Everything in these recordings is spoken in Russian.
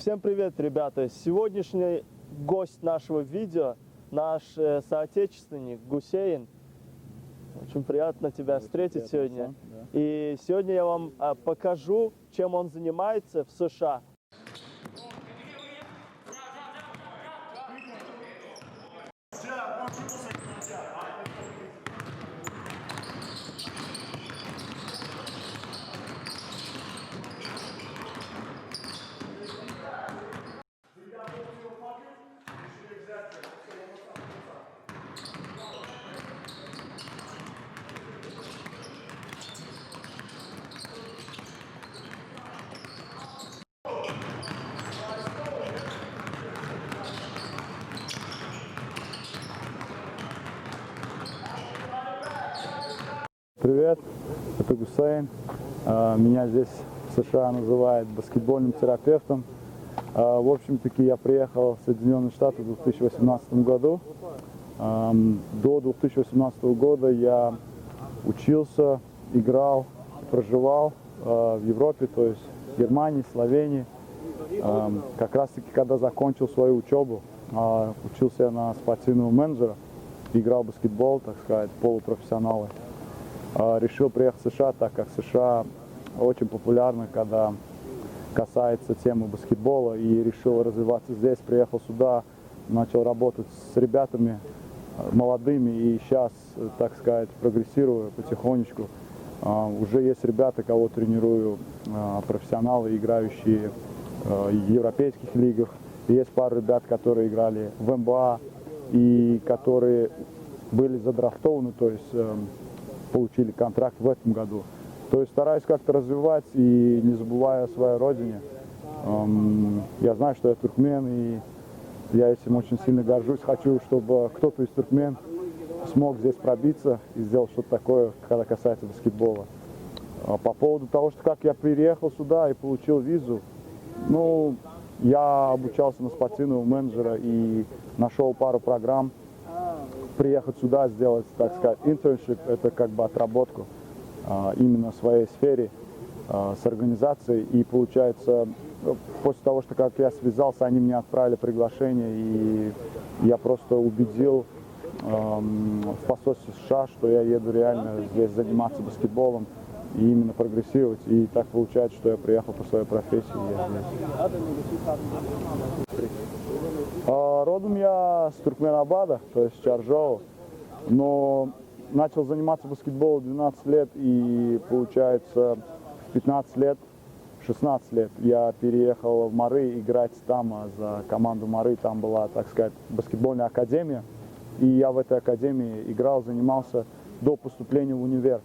Всем привет, ребята! Сегодняшний гость нашего видео наш соотечественник Гусейн. Очень приятно тебя встретить сегодня. Да. И сегодня я вам покажу, чем он занимается в США. Привет, это Гусейн. Меня здесь в США называют баскетбольным терапевтом. В общем-таки я приехал в Соединенные Штаты в 2018 году. До 2018 года я учился, играл, проживал в Европе, то есть в Германии, Словении. Как раз таки, когда закончил свою учебу, учился я на спортивного менеджера, играл в баскетбол, так сказать, полупрофессионалы. Решил приехать в США, так как США очень популярны, когда касается темы баскетбола, и решил развиваться здесь. Приехал сюда, начал работать с ребятами молодыми, и сейчас, так сказать, прогрессирую потихонечку. Уже есть ребята, кого тренирую, профессионалы, играющие в европейских лигах. И есть пару ребят, которые играли в НБА и которые были задрафтованы, то есть получили контракт в этом году. То есть стараюсь как-то развивать и не забывая о своей родине. Я знаю, что я туркмен, и я этим очень сильно горжусь. Хочу, чтобы кто-то из туркмен смог здесь пробиться и сделать что-то такое, когда касается баскетбола. По поводу того, что как я приехал сюда и получил визу, ну, я обучался на спортивного менеджера и нашел пару программ. Приехать сюда, сделать, так сказать, internship, это как бы отработку именно в своей сфере с организацией. И получается, после того, что как я связался, они мне отправили приглашение, и я просто убедил в посольстве США, что я еду реально здесь заниматься баскетболом и именно прогрессировать. И так получается, что я приехал по своей профессии, и я здесь. Родом я с Туркменабада, то есть Чаржоу, но начал заниматься баскетболом в 12 лет, и получается в 15 лет, 16 лет я переехал в Мары играть там за команду Мары. Там была, так сказать, баскетбольная академия, и я в этой академии играл, занимался до поступления в универ.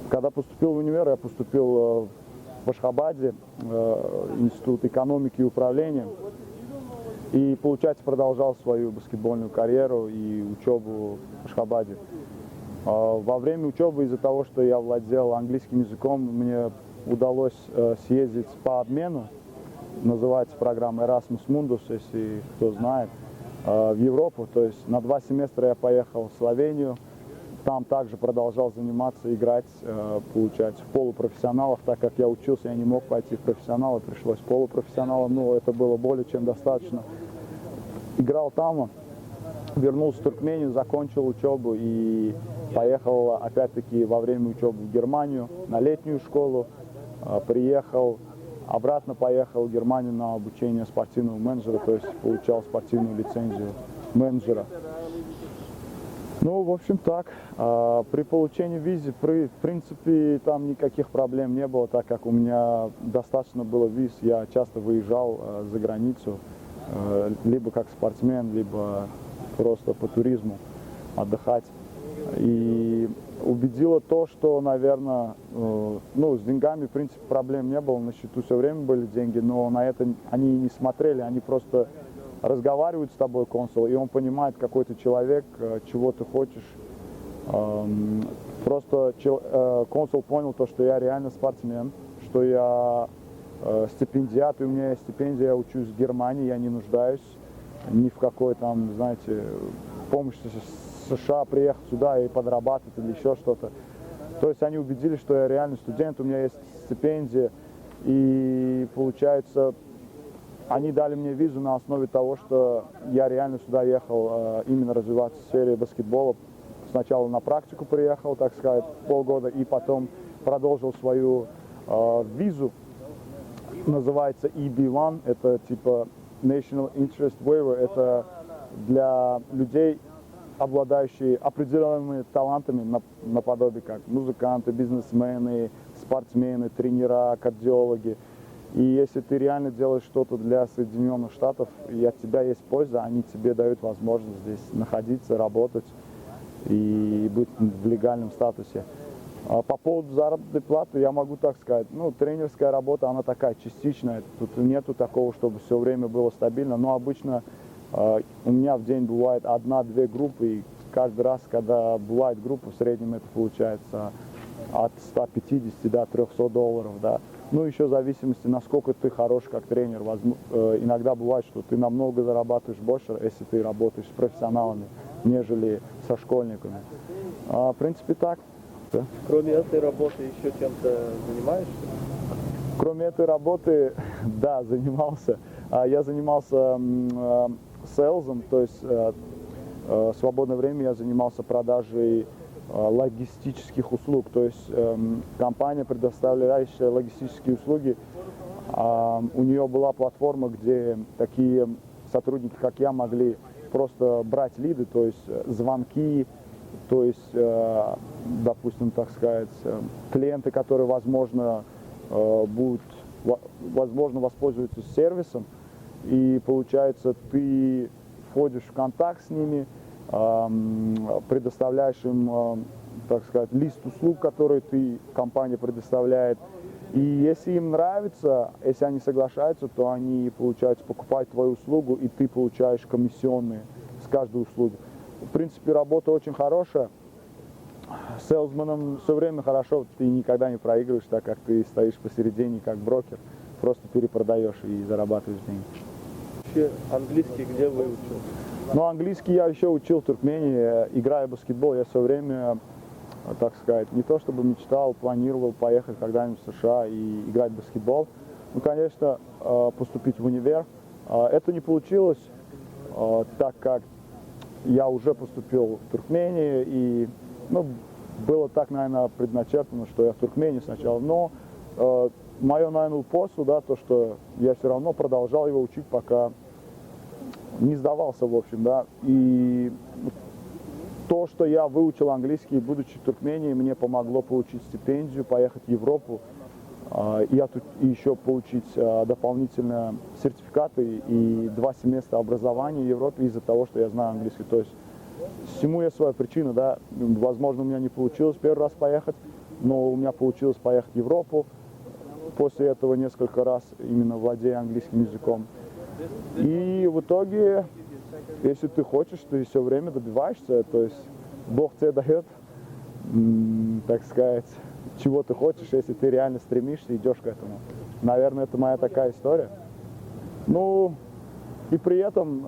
Когда поступил в универ, я поступил в Ашхабаде, институт экономики и управления. И, получается, продолжал свою баскетбольную карьеру и учебу в Ашхабаде. Во время учебы, из-за того, что я владел английским языком, мне удалось съездить по обмену, называется программа Erasmus Mundus, если кто знает, в Европу. То есть на 2 семестра я поехал в Словению, там также продолжал заниматься, играть, получается, в полупрофессионалах. Так как я учился, я не мог пойти в профессионалы, пришлось полупрофессионалом, но это было более чем достаточно. Играл там, вернулся в Туркмению, закончил учебу и поехал опять-таки во время учебы в Германию на летнюю школу. Приехал, обратно поехал в Германию на обучение спортивного менеджера, то есть получал спортивную лицензию менеджера. Ну, в общем, так. При получении визы, в принципе, там никаких проблем не было, так как у меня достаточно было виз. Я часто выезжал за границу, либо как спортсмен, либо просто по туризму отдыхать. И убедило то, что, наверное, ну, с деньгами, в принципе, проблем не было. На счету все время были деньги, но на это они не смотрели, они просто разговаривают с тобой, консул, и он понимает, какой ты человек, чего ты хочешь. Просто консул понял то, что я реально спортсмен, что я стипендиат, и у меня есть стипендия, я учусь в Германии, я не нуждаюсь ни в какой там, знаете, помощи США, приехать сюда и подрабатывать или еще что-то. То есть они убедились, что я реально студент, у меня есть стипендия, И получается, они дали мне визу на основе того, что я реально сюда ехал именно развиваться в сфере баскетбола. Сначала на практику приехал, так сказать, полгода, и потом продолжил свою визу. Называется EB1, это типа National Interest Waiver, это для людей, обладающие определенными талантами, наподобие как музыканты, бизнесмены, спортсмены, тренера, кардиологи. И если ты реально делаешь что-то для Соединенных Штатов, и от тебя есть польза, они тебе дают возможность здесь находиться, работать и быть в легальном статусе. А по поводу заработной платы я могу так сказать, ну, тренерская работа, она такая частичная, тут нету такого, чтобы все время было стабильно, но обычно у меня в день бывает 1-2 группы, и каждый раз, когда бывает группа, в среднем это получается от 150 до 300 долларов, да. Ну, еще в зависимости, насколько ты хорош как тренер. Иногда бывает, что ты намного зарабатываешь больше, если ты работаешь с профессионалами, нежели со школьниками. В принципе, так. Да. Кроме этой работы еще чем-то занимаешься? Кроме этой работы, да, занимался. Я занимался селзом, то есть в свободное время я занимался продажей логистических услуг, то есть компания, предоставляющая логистические услуги, у нее была платформа, где такие сотрудники, как я, могли просто брать лиды, то есть звонки, то есть, допустим, так сказать, клиенты, которые, возможно, воспользуются сервисом, и получается, ты входишь в контакт с ними, предоставляешь им, так сказать, лист услуг, которые компания предоставляет. И если им нравится, если они соглашаются, то они, получается, покупают твою услугу, и ты получаешь комиссионные с каждой услуги. В принципе, работа очень хорошая. С селсменом все время хорошо, ты никогда не проигрываешь, так как ты стоишь посередине, как брокер, просто перепродаешь и зарабатываешь деньги. Вообще английский где выучил? Ну, английский я еще учил в Туркмении, играя в баскетбол. Я все время, так сказать, не то чтобы мечтал, планировал поехать когда-нибудь в США и играть в баскетбол. Ну, конечно, поступить в универ. Это не получилось, так как я уже поступил в Туркмении, и, ну, было так, наверное, предначертано, что я в Туркмении сначала. Но мое, наверное, упорство, да, то, что я все равно продолжал его учить, пока не сдавался, в общем, да. И то, что я выучил английский, будучи в Туркмении, мне помогло получить стипендию, поехать в Европу, и еще получить дополнительные сертификаты и 2 семестра образования в Европе из-за того, что я знаю английский. То есть всему есть своя причина, да. Возможно, у меня не получилось первый раз поехать, но у меня получилось поехать в Европу. После этого несколько раз именно владея английским языком. И в итоге, если ты хочешь, ты все время добиваешься, то есть Бог тебе дает, так сказать, чего ты хочешь, если ты реально стремишься, идешь к этому. Наверное, это моя такая история. Ну, и при этом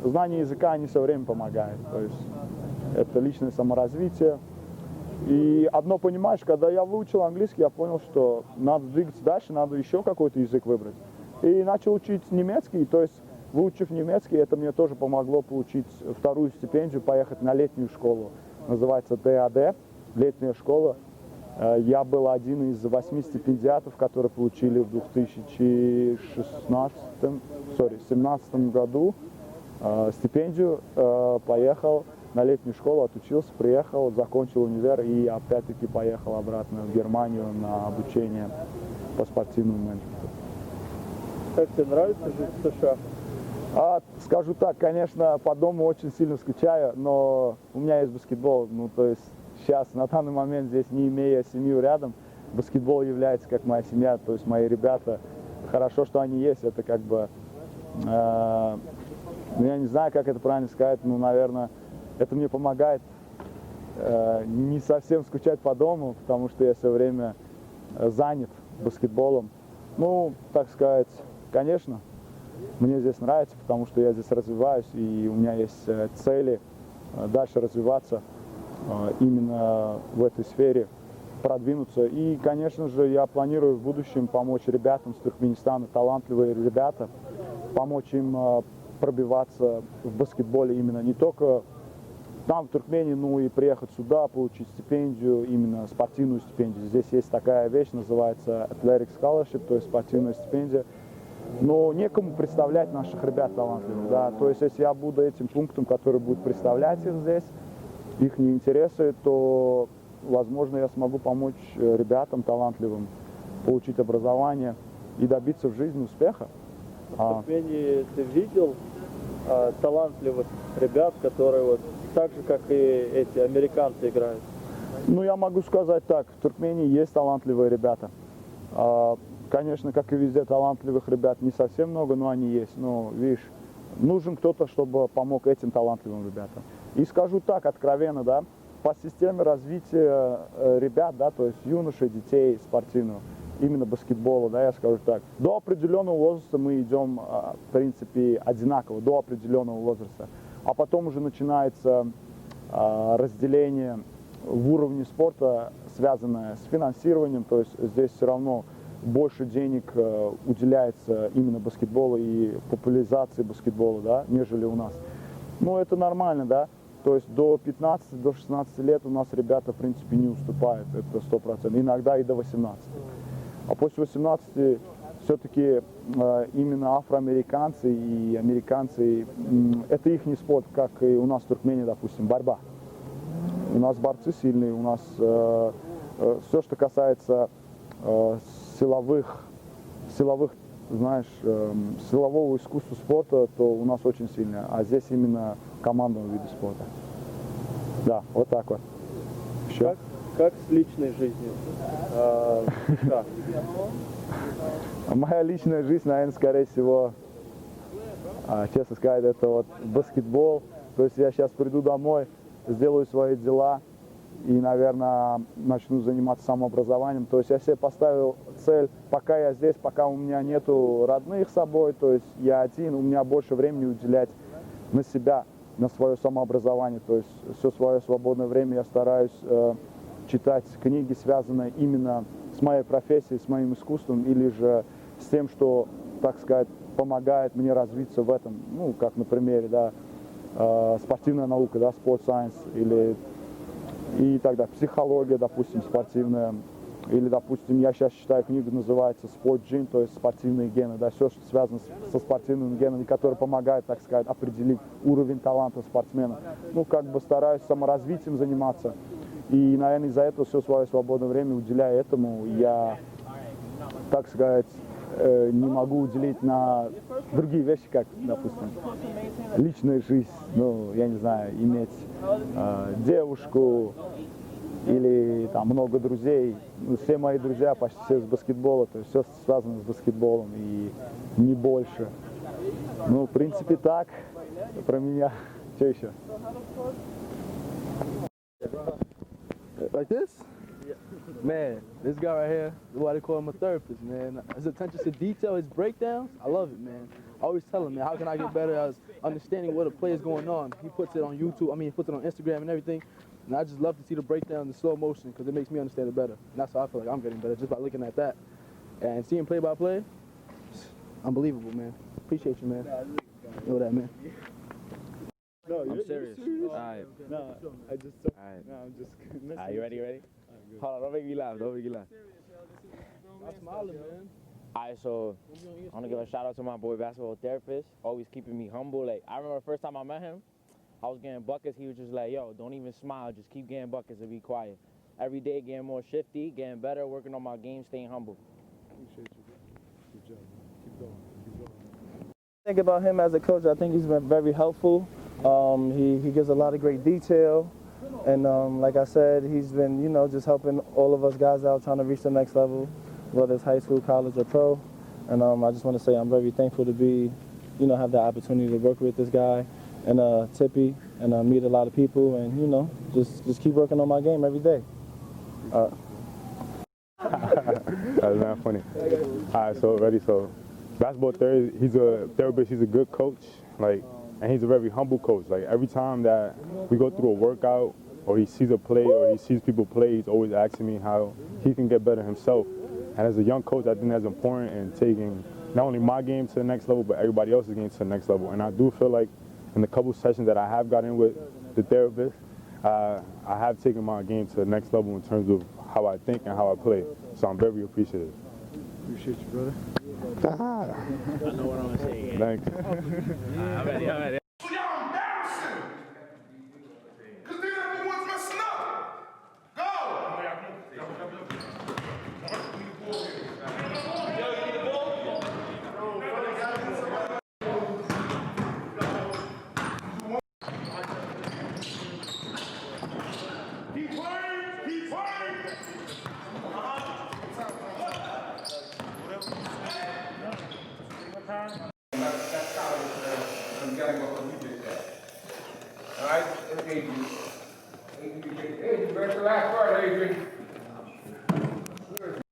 знание языка, они все время помогают, то есть это личное саморазвитие. И одно понимаешь, когда я выучил английский, я понял, что надо двигаться дальше, надо еще какой-то язык выбрать. И начал учить немецкий, то есть выучив немецкий, это мне тоже помогло получить вторую стипендию, поехать на летнюю школу. Называется ДАД, летняя школа. Я был один из 8 стипендиатов, которые получили в 2017 году стипендию, поехал на летнюю школу, отучился, приехал, закончил универ и опять-таки поехал обратно в Германию на обучение по спортивному менеджменту. Как тебе нравится жить в США? Скажу так, конечно, по дому очень сильно скучаю, но у меня есть баскетбол, ну то есть сейчас, на данный момент здесь, не имея семью рядом, баскетбол является как моя семья, то есть мои ребята, хорошо, что они есть, это как бы, я не знаю, как это правильно сказать, но, наверное, это мне помогает не совсем скучать по дому, потому что я все время занят баскетболом. Ну, так сказать, конечно, мне здесь нравится, потому что я здесь развиваюсь, и у меня есть цели дальше развиваться именно в этой сфере. продвинуться. И, конечно же, я планирую в будущем помочь ребятам с Туркменистана, талантливые ребята, помочь им пробиваться в баскетболе именно не только там, в Туркмении, ну и приехать сюда, получить стипендию, именно спортивную стипендию. Здесь есть такая вещь, называется Athletic Scholarship, то есть спортивная стипендия. Но некому представлять наших ребят талантливых, да. То есть, если я буду этим пунктом, который будет представлять их здесь, их интересы, то, возможно, я смогу помочь ребятам талантливым получить образование и добиться в жизни успеха. В Туркмении ты видел талантливых ребят, которые вот так же, как и эти американцы играют? Ну, я могу сказать так, в Туркмении есть талантливые ребята. Конечно, как и везде, талантливых ребят не совсем много, но они есть. Но, видишь, нужен кто-то, чтобы помог этим талантливым ребятам. И скажу так, откровенно, да, по системе развития ребят, да, то есть юношей, детей спортивного, именно баскетбола, да, я скажу так, до определенного возраста мы идем, в принципе, одинаково, до определенного возраста. А потом уже начинается разделение в уровне спорта, связанное с финансированием, то есть здесь все равно больше денег уделяется именно баскетболу и популяризации баскетбола, да, нежели у нас. Ну, это нормально, да. То есть до 15, до 16 лет у нас ребята, в принципе, не уступают, это 100%, иногда и до 18. А после 18 все-таки именно афроамериканцы и американцы, это их не спорт, как и у нас в Туркмении, допустим, борьба. У нас борцы сильные, у нас все, что касается силовых, знаешь, силового искусства спорта, то у нас очень сильно. А здесь именно командного вида спорта. Да, вот так вот. Еще? Как с личной жизнью? Да. Моя личная жизнь, наверное, скорее всего, честно сказать, это вот баскетбол. То есть я сейчас приду домой, сделаю свои дела и, наверное, начну заниматься самообразованием. То есть я себе поставил цель, пока я здесь, пока у меня нету родных с собой, то есть я один, у меня больше времени уделять на себя, на свое самообразование. То есть все свое свободное время я стараюсь читать книги, связанные именно с моей профессией, с моим искусством, или же с тем, что, так сказать, помогает мне развиться в этом. Ну, как на примере, да, спортивная наука, да, sport science, или и так далее, психология, допустим, спортивная. Или, допустим, я сейчас читаю книгу, называется Sport Gene, то есть спортивные гены, да, все, что связано со спортивными генами, которые помогают, так сказать, определить уровень таланта спортсмена. Ну, как бы стараюсь саморазвитием заниматься. И, наверное, из-за этого все свое свободное время уделяю этому. Я, так сказать, не могу уделить на другие вещи, как, допустим, личная жизнь, ну, я не знаю, иметь девушку или там много друзей. Ну, все мои друзья почти все с баскетбола, то есть все связано с баскетболом и не больше. Ну, в принципе, так, про меня. Что еще? Like this? Man, this guy right here, why they call him a therapist, man. His attention to detail, his breakdowns, I love it, man. I always tell him, man, how can I get better at understanding what a play is going on? He puts it on YouTube, he puts it on Instagram and everything. And I just love to see the breakdown in slow motion because it makes me understand it better. And that's how I feel like I'm getting better, just by looking at that. And seeing play by play, unbelievable, man. Appreciate you, man. You know that, man. No, I'm serious. All right. No, I just. All right. No, I'm just. All right, you ready? Hold on, don't make me laugh. Don't make me laugh. I'm smiling, man. All right, so I want to give a shout out to my boy basketball therapist, always keeping me humble. Like, I remember the first time I met him, I was getting buckets. He was just like, yo, don't even smile. Just keep getting buckets and be quiet. Every day getting more shifty, getting better, working on my game, staying humble. Appreciate you. Good job, man. Keep going. Keep going. Think about him as a coach. I think he's been very helpful. He gives a lot of great detail. And like I said, he's been, you know, just helping all of us guys out trying to reach the next level, whether it's high school, college, or pro. And I just want to say I'm very thankful to be, you know, have the opportunity to work with this guy and Tippy and meet a lot of people and, you know, just keep working on my game every day. That's not funny. All right, so ready. So, basketball therapist. He's a therapist. He's a good coach. Like, and he's a very humble coach. Like every time that we go through a workout or he sees a play or he sees people play, he's always asking me how he can get better himself. And as a young coach, I think that's important in taking not only my game to the next level, but everybody else's game to the next level. And I do feel like in the couple sessions that I have got in with the therapist, I have taken my game to the next level in terms of how I think and how I play. So I'm very appreciative. Appreciate you, brother. I know what I'm gonna say. Thanks. I'm ready.